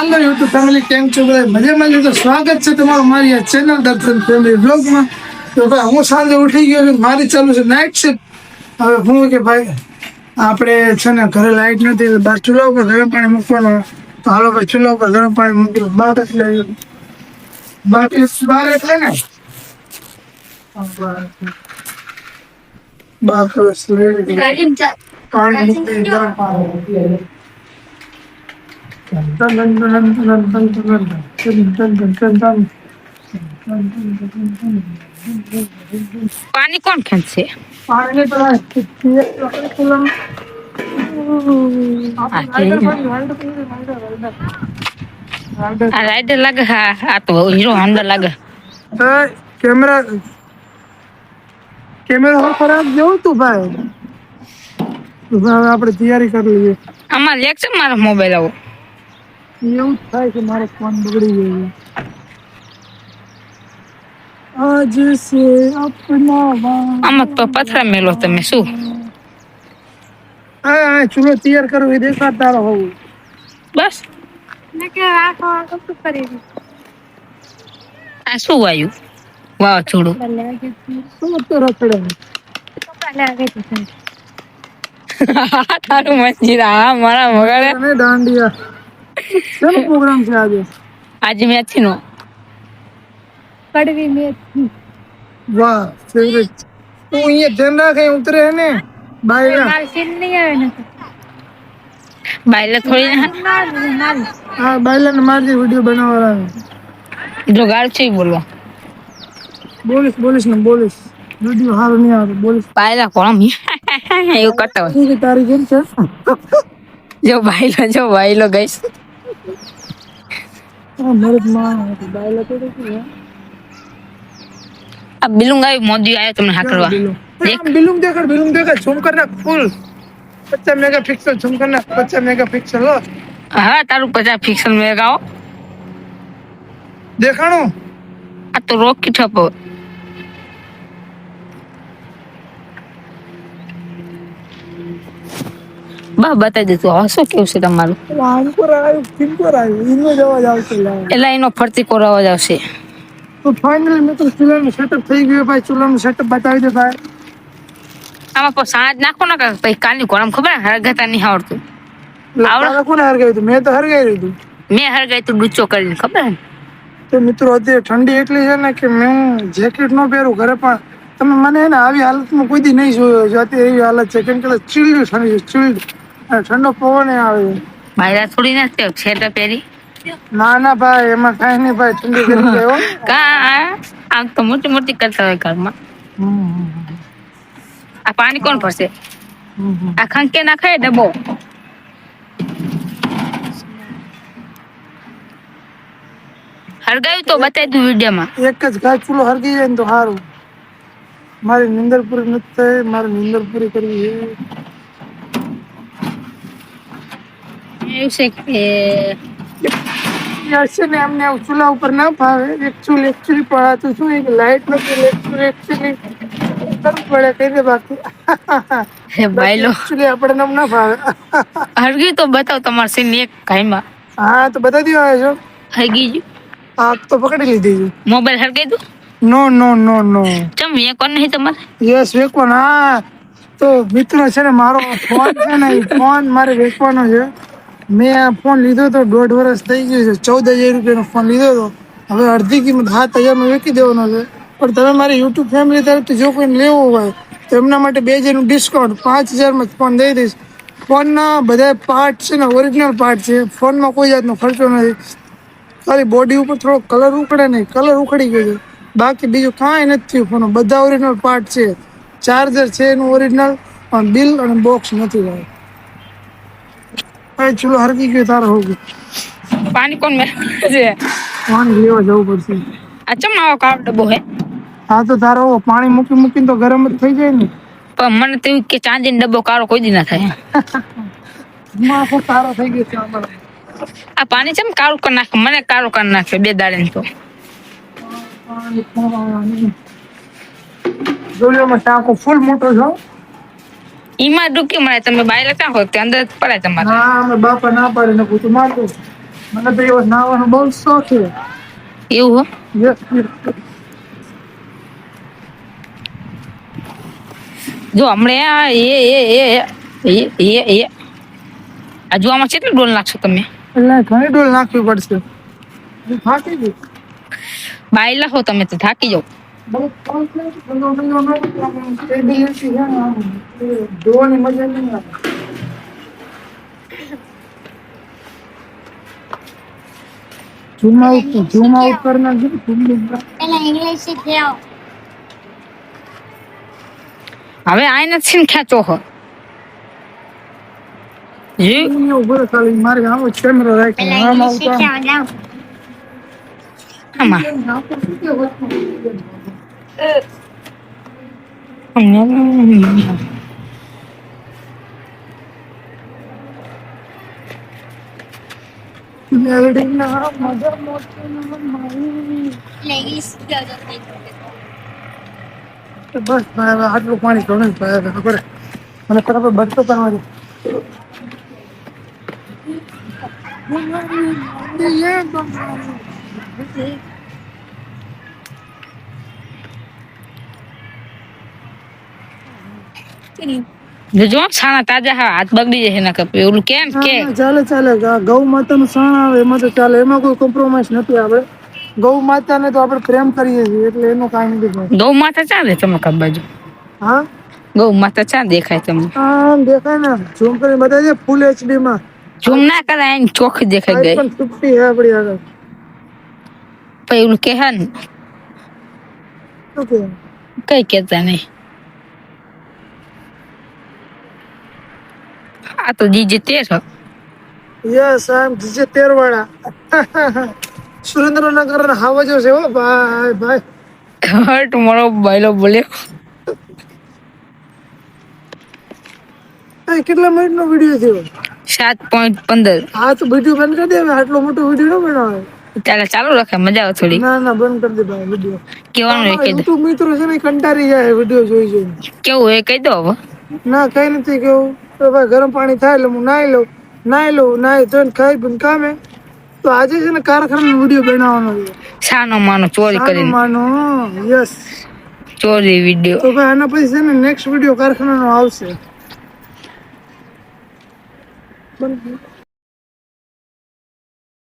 Hello YouTube family, કેમ છો બધા? મજામાં છો? તો સ્વાગત છે તમારું મારી આ ચેનલ દર્શન ફેમિલી બ્લોગમાં. તો ભાઈ હું સાંજે ઉઠી ગયો છું, મારી ચાલુ છે નાઇટ શિફ્ટ. હવે હું કે ભાઈ આપણે છે ને ઘરે લાઈટ નથી, બહાર ચૂલા ઉપર ગરમ પાણી મૂકવાનો. તો હાલો ભાઈ ચૂલા ઉપર ગરમ પાણી મૂકી બહાર એટલે બહાર એટલે ને બહાર પાણી મૂકી ગરમ પાણી. पानी कौन खेचे? पानी तो राइडर लग हा तो हीरो होंडा लग कैमरा कैमरा खराब जो तू भाई આપણે તૈયારી કરી લઈએ. આમાં લેક છે મારો મોબાઈલ આવો એવું થાય કે મારો ફોન બગડી ગયો. આજ સે અપના આમાં તો પથરા મેલો તમે શું હા ચૂલો તૈયાર કરવો એ દેખાડ તારો હોવું બસ ને કે રાખો શું કરી આ શું વાયુ વાવ છોડો શું તો રખડે તારું મંજીરા મારા મગડે ને દાંડિયા શેનો પ્રોગ્રામ છે આજે? આજે મેથી નો કડવી મેથી. વાહ ફેવરેટ. તું અહીંયા ધ્યાન રાખે ઉતરે હે ને બાયલા મારી સીન નહીં આવે ને બાયલા થોડી હા બાયલા ને મારજે વિડિયો બનાવવાના જો ગાળ છે બોલવા બોલીશ ને વિડિયો હારો નહીં આવે બોલીશ બાયલા કોણ એવું કરતા હોય ઠીક તારી કેમ છે? જો બાયલો ગઈશ મરદ માં બાયલા તો આ બિલુંગ આવી મોદી આવ્યો તમને હાકરવા બિલુંગ દેખાડ ઝૂમ કર નાખ ફૂલ 50 મેગાપિક્સલ ઝૂમ કર નાખ 50 મેગાપિક્સલ હો હા તારું 50 પિક્સલ મેગાઓ દેખાણું આ તો રોકી ઠપો બા બતાવી દીધું હવે શું કેવું છે તમારું? એનો જ અવાજ આવશે એટલે એનો ફરતી કોરાવા જ આવશે. તો ફાઇનલ મિત્રો ચૂલાનું સેટઅપ થઈ ગયું ભાઈ. ચૂલાનું સેટઅપ બતાવી દે ભાઈ. આમાં પણ સાંજ નાખો ને પછી કાલની કોરમ ખબર હરગતા નહીં આવડતું આવડે કોને હરગાવ્યું હતું? મેં તો હરગાવ્યું હતું. મેં હરગાઈ તું ડૂચો કરીને ખબર ને. તો મિત્રો અત્યારે ઠંડી એટલી છે ને કે મેં જેકેટ ન પહેરું ઘરે પણ તમે મને ને આવી હાલતમાં કોઈ દી નહીં જોયો જો અત્યારે એવી હાલત છે કેમ કે ચીલ્ડ ઠંડી છે ચીલ્ડ ઠંડો પવન આવે બાયરા થોડી ના છેટા પહેરી ના ભાઈ એમાં કાંઈ નહીં ભાઈ ઠંડી કરી ગયો કા આમ તો મોટી મોટી કરતા હોય ઘરમાં. આ પાણી કોણ ભરશે? આ ખંકે નાખાય ડબ્બો હરગાયું તો બતાવી દઉં વિડીયોમાં. એક જ ઘા ચૂલો હરગી જાય ને તો સારું. મારી નીંદર પૂરી નથી થઈ, મારે નીંદર પૂરી કરવી છે. એવું છે કે છે ને એમને ચૂલા ઉપર ના ફાવે. એકચ્યુઅલી પડાતું શું એક લાઈટ નથી એકચ્યુઅલી કરવું પડે કઈ દે બાકી બાયલો એકચ્યુઅલી આપણે નામ ના ફાવે. હરગી તો બતાવ તમારે સીન એક કાઈમાં. હા તો બતાવી દો છો હરગી ગયું આગ તો પકડી લીધી છે. મોબાઈલ હરગાઈ દઉં? નો ચમ એ કોણ નહીં તમારે? યસ વેકવાનો. હા તો મિત્રો છે ને મારો ફોન છે ને એ ફોન મારે વેચવાનો છે. મેં આ ફોન લીધો તો 1.5 વર્ષ થઈ ગયું છે. 14,000 રૂપિયાનો ફોન લીધો હતો. હવે અડધી કિંમત 7,000 વેચી દેવાનો છે. પણ તમે મારી યુટ્યુબ ફેમિલી તરફથી જો કોઈને લેવો હોય તો એમના માટે 2,000નું ડિસ્કાઉન્ટ 5,000માં ફોન દઈ દઈશ. ફોનના બધા પાર્ટ છે ને ઓરિજિનલ પાર્ટ છે. ફોનમાં કોઈ જાતનો ખર્ચો નથી. ખાલી બોડી ઉપર થોડો કલર ઉખડે નહીં, કલર ઉખડી ગયો છે. બાકી બીજું કાંઈ નથી થયું. ફોન બધા ઓરિજિનલ પાર્ટ છે. ચાર્જર છે એનું ઓરિજિનલ, પણ બિલ અને બોક્સ નથી ભાઈ. ચલો હરકી ગયો તારો હોગી. પાણી કોણ મેં છે? પાણી લેવા જવું પડશે. આ ચમ આવો કાળો ડબ્બો હે? હા તો તારો પાણી મૂકીને તો ગરમ જ થઈ જાય ને. પણ મને તો એવું કે ચાંદીનો ડબ્બો કાળો કોઈ દી ના થાય. માથો તારો થઈ ગયો છે અમારો. આ પાણી ચમ કાળું કરી નાખે? મને કાળું કરી નાખે બે દાડે તો. જોલિયોમાં ટાંકો ફૂલ મોટો છે. ઈમાં ડૂકી મળે તમે બાયલા ક્યાં હોય તે અંદર પડે તમારે. હા અમે બાપા ના પાડે ને પૂછું મારતો મને તો એવો નાવાનો બહુ શોખ છે. એવું હો. યસ. જો હમણે હજુ આમાં કેટલું ડોલ નાખશો તમે? એટલે ઘણી ડોલ નાખવી પડશે. હું થાકી ગઈ. બાયલા હો તમે તો થાકી જાવ. જોવાની મજા નહીં આવે. ઝૂમ આઉટ કરી નાખજો. પેલા ઇંગ્લિશ શીખી આવો. હવે આઈને છીન ખેંચો હો. ઉભો ખાલી મારે આમ જ કેમેરો રાખીને પેલા આમ ઇંગ્લિશ આવતા શીખી આવો જાઓ. આમાં મેલડીના મધર મોતીના મારી. એટલે ઇંગ્લિશ શીખી આવો જાઓ. બસ હવે આટલું પાણી ઘણું ખબર મને ફટાફટ બચતો કરવા દે. જો છાણા તાજા હાથ બગડી જશે ના કપે ઓલું કેમ કે ચાલે ચાલે ગૌ માતાનું શાણ આવે એમાં તો ચાલે, એમાં કોઈ કોમ્પ્રોમાઇઝ નથી. આપણે ગૌ માતાને તો આપણે પ્રેમ કરીએ છીએ એટલે એનું કાંઈ નથી. ગૌ માતા ચાલે તમે કબ બાજુ હા ગૌ માતા ચા દેખાય તમને? આમ દેખાય ને ઝૂમ કરીને બતાવી દે ફૂલ એચડી માં. ઝૂમ ના કરાય એની ચોખ્ખી દેખાઈ ગઈ. પણ 50 હે આપણી આગળ. પછી ઓલું કે હે ને શું કે કઈ કેતા નહીં. આ તો જીજે 13. યસ આમ જીજે 13 વાળા. સુરેન્દ્રનગર ના હાવજો છે હો ભાઈ ભાઈ. હર્ટ મારો બાયલો બોલ્યો. કેટલા મિનિટ નો વિડીયો થયો? 7.15. હા તો વિડીયો બંધ કરી દે. હવે આટલો મોટો વિડીયો ન બનાવે. ચાલે ચાલુ રાખે મજા આવે થોડી. ના ના બંધ કરી દે ભાઈ વિડીયો. કેવાનું એ કહી દો. યુટ્યુબ મિત્રો છે ને કંટાળી જાય વિડીયો જોઈ જોઈને. કેવું એ કહી દો હવે. ના કઈ નથી કેવું. તો ભાઈ ગરમ પાણી થાય એટલે હું નાહી લઉં નાહી ધોઈને ખાઈ પીને કામે. તો આજે છે ને કારખાનાનો વિડીયો બનાવવાનો છે. સાનો માનો ચોરી કરીને. માનો યસ ચોરી વિડીયો. તો ભાઈ આના પછી છે ને નેક્સ્ટ વિડીયો કારખાનાનો આવશે. બંધ